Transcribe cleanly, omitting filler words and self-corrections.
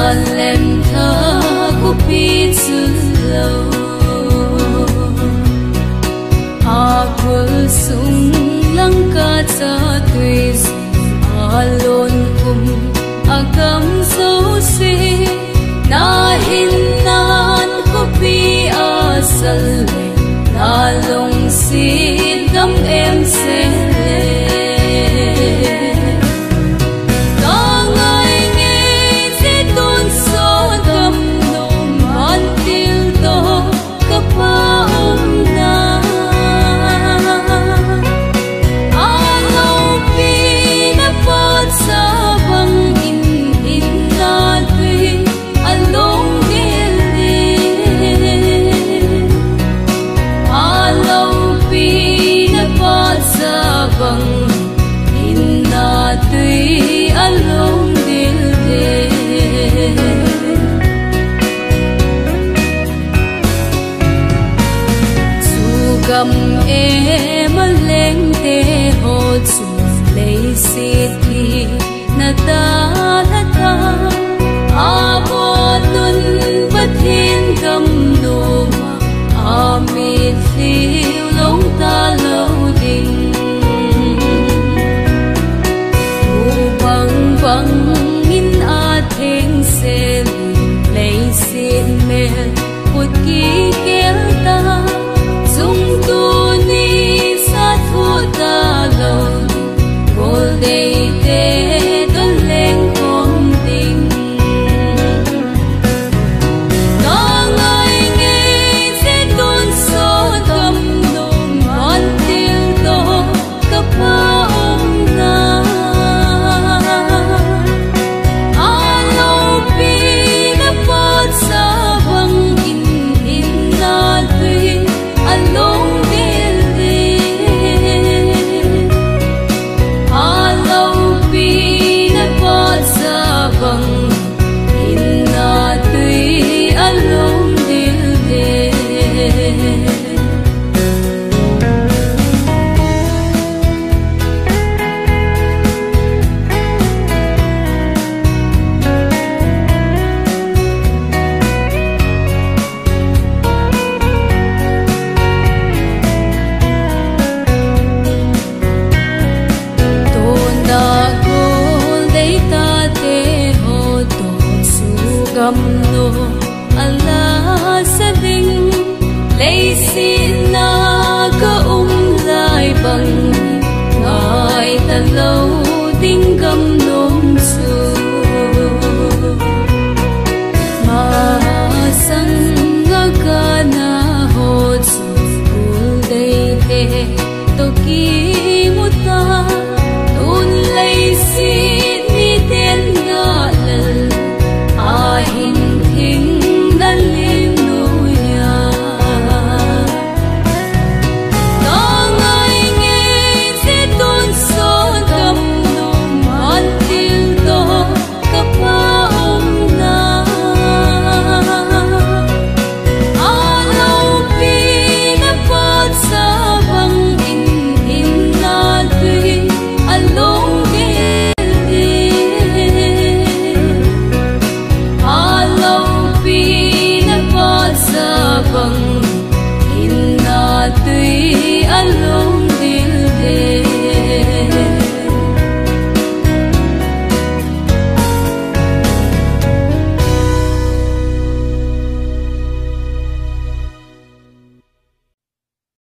lem thơ của pi chữ lâu aqua sung lăng ca cha tùy alon kum agam dấu si na hin nan của pi asal na long si gam em se gam em lên te ho chu lấy sit ki na ta la ta a bo nun bất thiên gam nu ma a mi thiu long ta lâu đình u bang bang in a theng se lấy sit me put ki kel ta dung tu ni sát thu ta lâu ngồi đây để đón lên con tình có người nghe sẽ tuôn số tâm nôm con tiếng to cấp ba ông na a lâu pi đã phát xa bằng in na tuy along del de along pi na pasa bang inna tui along del de gam no Allah sa ding lấy